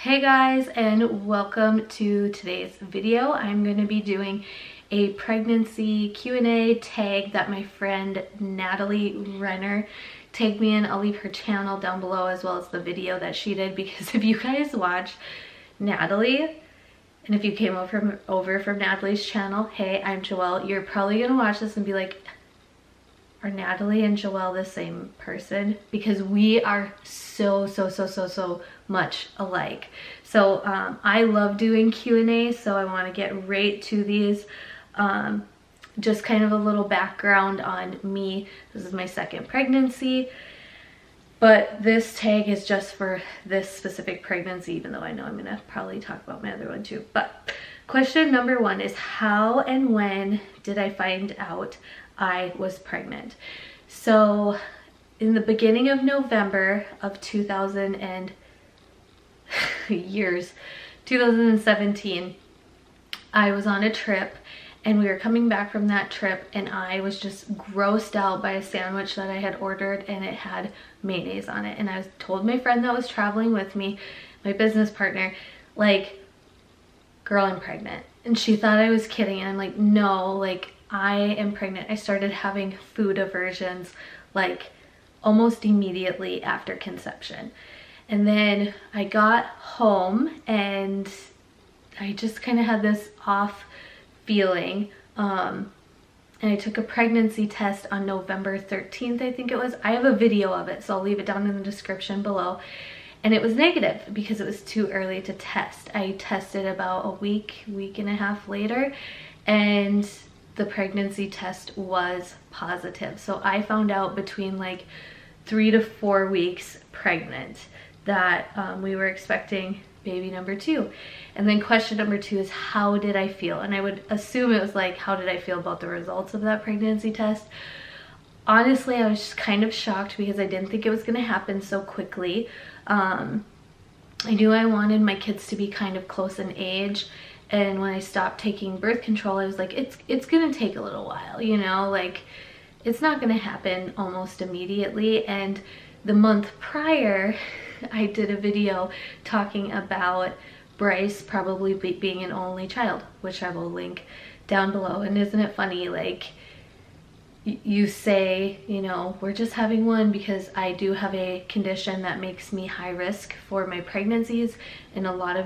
Hey guys, and welcome to today's video. I'm going to be doing a pregnancy Q&A tag that my friend Natalie Renner tagged me in. I'll leave her channel down below as well as the video that she did, because if you guys watch Natalie, and if you came over from Natalie's channel, hey, I'm Joelle, you're probably going to watch this and be like, are Natalie and Joelle the same person? Because we are so much alike. So I love doing Q&A, so I want to get right to these. Just kind of a little background on me. This is my second pregnancy, but this tag is just for this specific pregnancy, even though I know I'm gonna probably talk about my other one too. But question number one is, how and when did I find out I was pregnant? So in the beginning of November of 2017, I was on a trip and we were coming back from that trip, and I was just grossed out by a sandwich that I had ordered, and it had mayonnaise on it. And I told my friend that was traveling with me, my business partner, like, girl, I'm pregnant. And she thought I was kidding, and I'm like, no, like, I am pregnant. I started having food aversions like almost immediately after conception. And then I got home and I just kind of had this off feeling. And I took a pregnancy test on November 13th, I think it was. I have a video of it, so I'll leave it down in the description below. And it was negative because it was too early to test. I tested about a week and a half later, and the pregnancy test was positive. So I found out between like 3 to 4 weeks pregnant that we were expecting baby number 2. And then question number 2 is, how did I feel? And I would assume it was like, how did I feel about the results of that pregnancy test? Honestly, I was just kind of shocked because I didn't think it was going to happen so quickly. I knew I wanted my kids to be kind of close in age. And when I stopped taking birth control, I was like, it's gonna take a little while, you know, like, it's not gonna happen almost immediately. And the month prior, I did a video talking about Bryce probably being an only child, which I will link down below. And isn't it funny, like, you say, you know, we're just having one because I do have a condition that makes me high risk for my pregnancies. And a lot of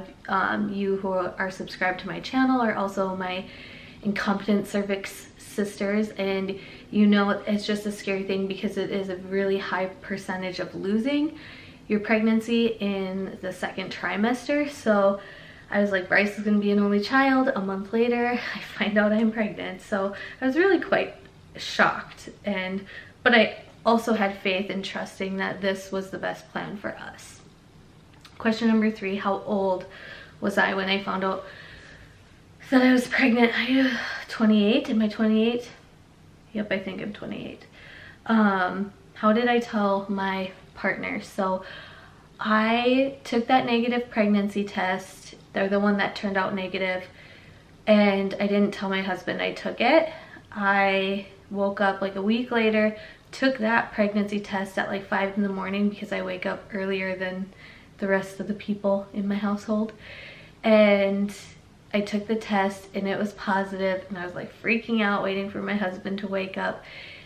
you who are subscribed to my channel are also my Incompetent Cervix sisters, and you know it's just a scary thing because it is a really high percentage of losing your pregnancy in the second trimester. So I was like, Bryce is gonna be an only child. A month later, I find out I'm pregnant. So I was really quite shocked, but I also had faith in trusting that this was the best plan for us. Question number 3, how old was I when I found out that I was pregnant? I 28. Am I 28? Yep, I think I'm 28. How did I tell my partner? So I took that negative pregnancy test. They're the one that turned out negative, and I didn't tell my husband I took it. I woke up like a week later, took that pregnancy test at like 5 in the morning because I wake up earlier than the rest of the people in my household. And I took the test and it was positive, and I was like freaking out, waiting for my husband to wake up.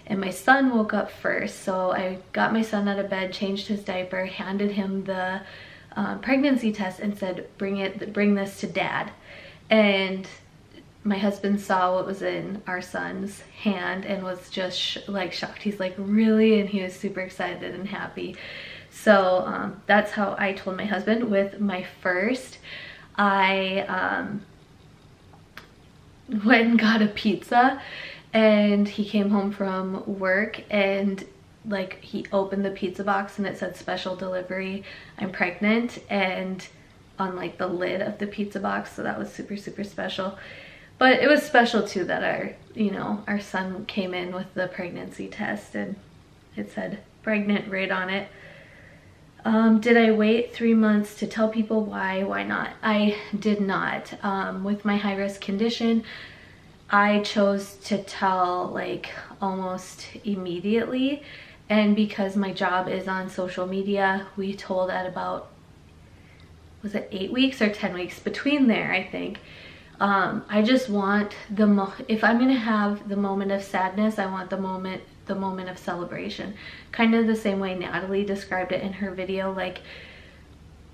And my son woke up first, so I got my son out of bed, changed his diaper, handed him the pregnancy test and said, bring this to Dad. And my husband saw what was in our son's hand and was just like shocked. He's like, really? And he was super excited and happy. So that's how I told my husband. With my first, I went and got a pizza, and he came home from work, and like, he opened the pizza box and it said special delivery, I'm pregnant, and on like the lid of the pizza box. So that was super special. But it was special too that our son came in with the pregnancy test and it said pregnant right on it. Did I wait 3 months to tell people why? Why not? I did not. With my high risk condition, I chose to tell like almost immediately. And because my job is on social media, we told at about was it 8 weeks or 10 weeks between there, I think. I just want if I'm gonna have the moment of sadness, I want the moment of celebration. Kind of the same way Natalie described it in her video. Like,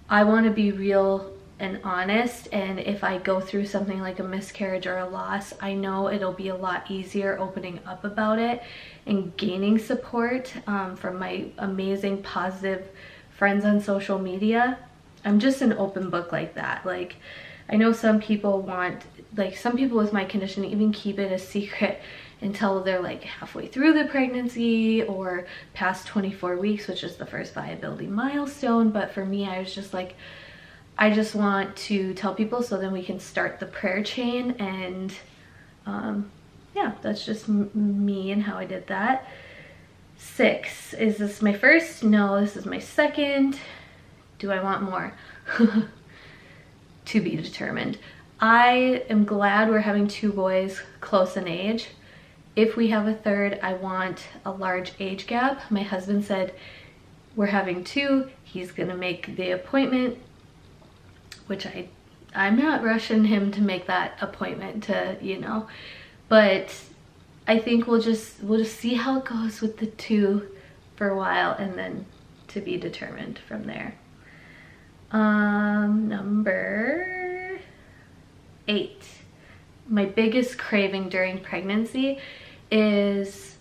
I want to be real and honest, and if I go through something like a miscarriage or a loss, I know it'll be a lot easier opening up about it and gaining support from my amazing positive friends on social media. I'm just an open book like that. Like, I know some people with my condition even keep it a secret until they're like halfway through the pregnancy or past 24 weeks, which is the first viability milestone. But for me, I was just like, I just want to tell people so then we can start the prayer chain. And yeah, that's just me and how I did that. 6, is this my first? No, this is my second. Do I want more? To be determined. I am glad we're having 2 boys close in age. If we have a third, I want a large age gap. My husband said we're having 2. He's gonna make the appointment, which I'm not rushing him to make that appointment to, you know, but I think we'll just see how it goes with the 2 for a while, and then to be determined from there. Number 8. My biggest craving during pregnancy is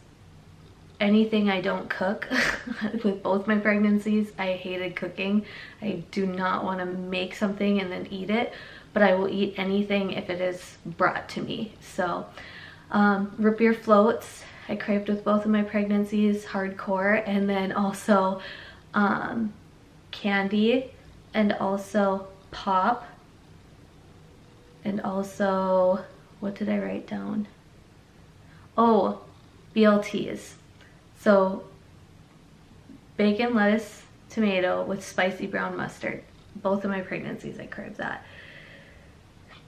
anything I don't cook. With both my pregnancies, I hated cooking. I do not want to make something and then eat it, but I will eat anything if it is brought to me. So root beer floats, I craved with both of my pregnancies, hardcore, and then also candy, and also pop, and also, what did I write down? Oh, BLTs. So bacon, lettuce, tomato with spicy brown mustard. Both of my pregnancies, I craved that.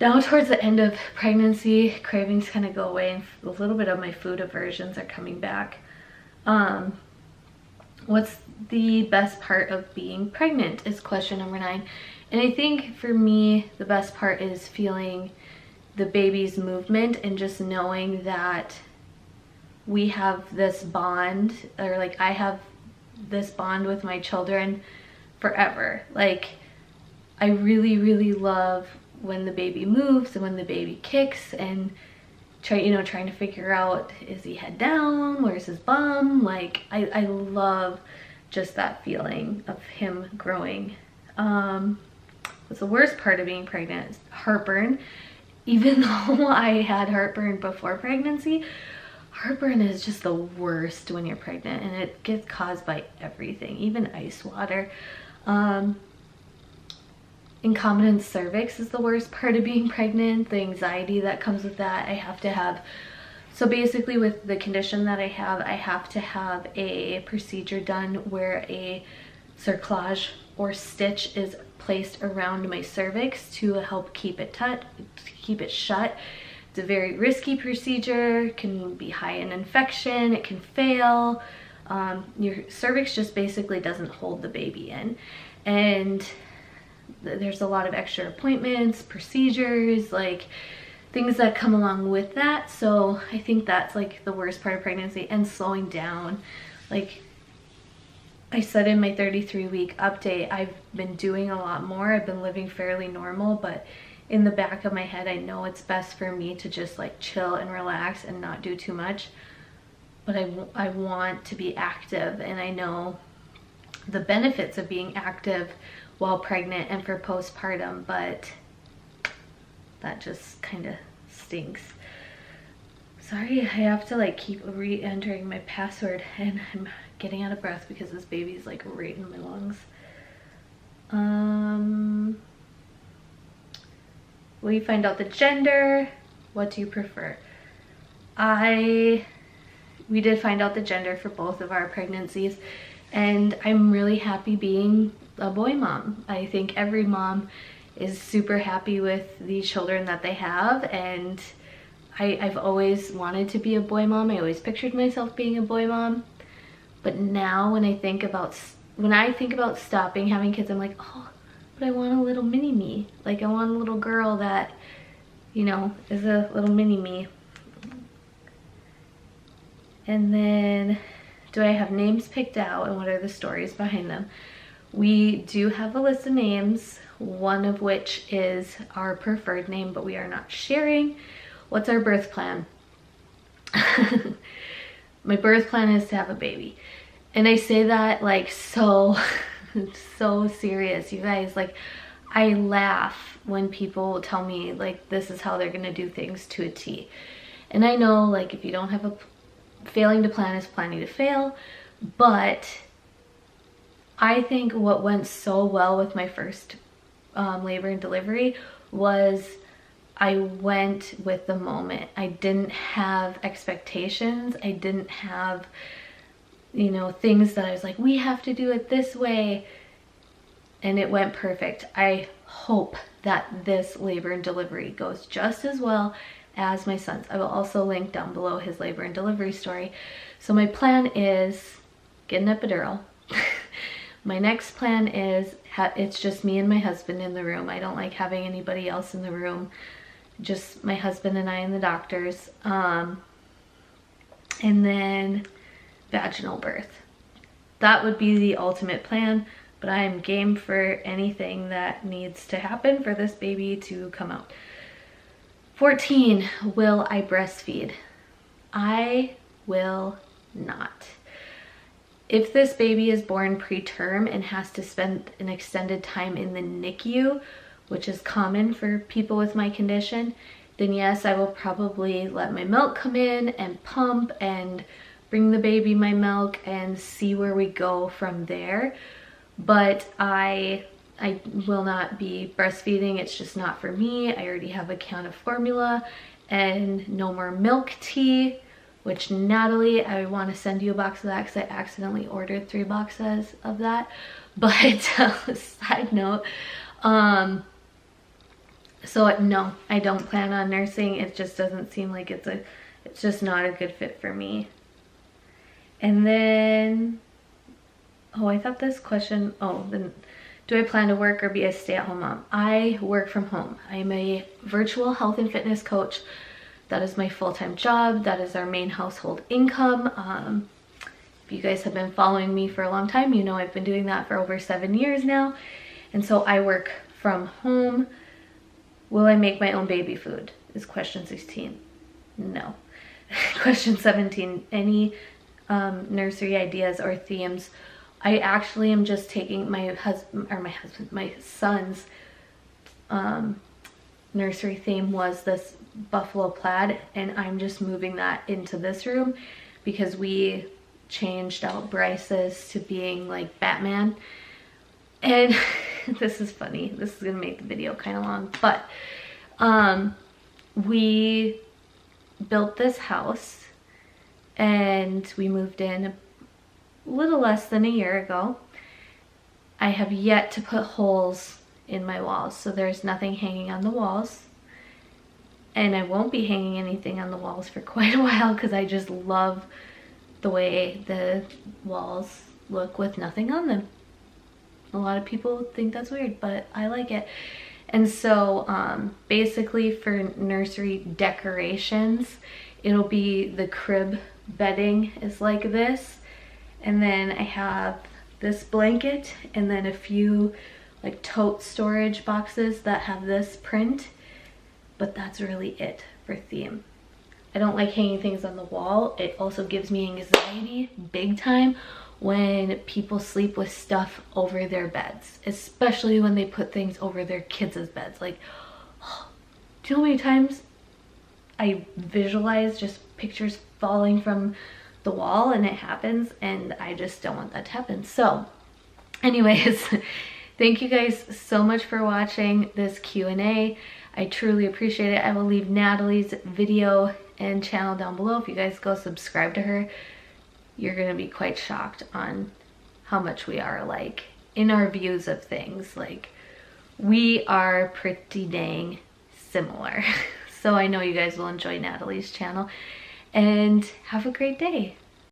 Now towards the end of pregnancy, cravings kind of go away, and a little bit of my food aversions are coming back. What's the best part of being pregnant is question number 9. And I think for me, the best part is feeling the baby's movement and just knowing that we have this bond, or like I have this bond with my children forever. Like, I really, really love when the baby moves and when the baby kicks, and trying to figure out, is he head down, where's his bum? Like, I love just that feeling of him growing. What's the worst part of being pregnant is heartburn. Even though I had heartburn before pregnancy, heartburn is just the worst when you're pregnant, and it gets caused by everything, even ice water. Incompetent cervix is the worst part of being pregnant. The anxiety that comes with that. I have to have, so basically with the condition that I have to have a procedure done where a cerclage or stitch is placed around my cervix to help keep it shut. It's a very risky procedure, can be high in infection, it can fail. Your cervix just basically doesn't hold the baby in, and there's a lot of extra appointments, procedures, like things that come along with that. So I think that's like the worst part of pregnancy, and slowing down. Like I said in my 33-week update, I've been doing a lot more. I've been living fairly normal, but in the back of my head, I know it's best for me to just like chill and relax and not do too much. But I want to be active, and I know the benefits of being active while pregnant and for postpartum, but that just kind of stinks. Sorry, I have to like keep re-entering my password, and I'm getting out of breath because this baby's like right in my lungs. Will you find out the gender? What do you prefer? We did find out the gender for both of our pregnancies, and I'm really happy being a boy mom. I think every mom is super happy with the children that they have, and I've always wanted to be a boy mom. I always pictured myself being a boy mom. But now when I think about stopping having kids, I'm like, oh, but I want a little mini me. Like I want a little girl that, you know, is a little mini me. And then, do I have names picked out and what are the stories behind them? We do have a list of names, one of which is our preferred name, but we are not sharing. What's our birth plan? My birth plan is to have a baby. And I say that like so serious, you guys. Like, I laugh when people tell me like this is how they're gonna do things to a T. And I know, like, if you don't have a failing to plan is planning to fail, but I think what went so well with my first labor and delivery was I went with the moment. I didn't have expectations. I didn't have, you know, things that I was like, we have to do it this way. And it went perfect. I hope that this labor and delivery goes just as well as my son's. I will also link down below his labor and delivery story. So my plan is get an epidural. My next plan is it's just me and my husband in the room. I don't like having anybody else in the room. Just my husband and I and the doctors. And then vaginal birth. That would be the ultimate plan, but I am game for anything that needs to happen for this baby to come out. 14, will I breastfeed? I will not. If this baby is born preterm and has to spend an extended time in the NICU, which is common for people with my condition, then yes, I will probably let my milk come in and pump and bring the baby my milk and see where we go from there. But I will not be breastfeeding. It's just not for me. I already have a can of formula and no more milk tea, which Natalie, I want to send you a box of that because I accidentally ordered 3 boxes of that. But side note, so no, I don't plan on nursing. It just doesn't seem like it's just not a good fit for me. And then, oh, I thought this question, then do I plan to work or be a stay-at-home mom? I work from home. I am a virtual health and fitness coach. That is my full-time job. That is our main household income. If you guys have been following me for a long time, you know I've been doing that for over 7 years now. And so I work from home. Will I make my own baby food? Is question 16. No. Question 17, any nursery ideas or themes? I actually am just taking my son's nursery theme was this buffalo plaid, and I'm just moving that into this room because we changed out Bryce's to being like Batman. And this is funny. This is gonna make the video kind of long, but we built this house and we moved in a little less than a year ago. I have yet to put holes in my walls, so there's nothing hanging on the walls, and I won't be hanging anything on the walls for quite a while because I just love the way the walls look with nothing on them. A lot of people think that's weird, but I like it. And so basically for nursery decorations, it'll be the crib bedding is like this, and then I have this blanket and then a few like tote storage boxes that have this print, but that's really it for theme. I don't like hanging things on the wall. It also gives me anxiety big time when people sleep with stuff over their beds, especially when they put things over their kids' beds. Like, oh, do you know how many times I visualize just pictures falling from the wall and it happens, and I just don't want that to happen. So anyways, thank you guys so much for watching this Q&A. I truly appreciate it. I will leave Natalie's video and channel down below. If you guys go subscribe to her, you're gonna be quite shocked on how much we are alike in our views of things. Like, we are pretty dang similar. So I know you guys will enjoy Natalie's channel, and have a great day.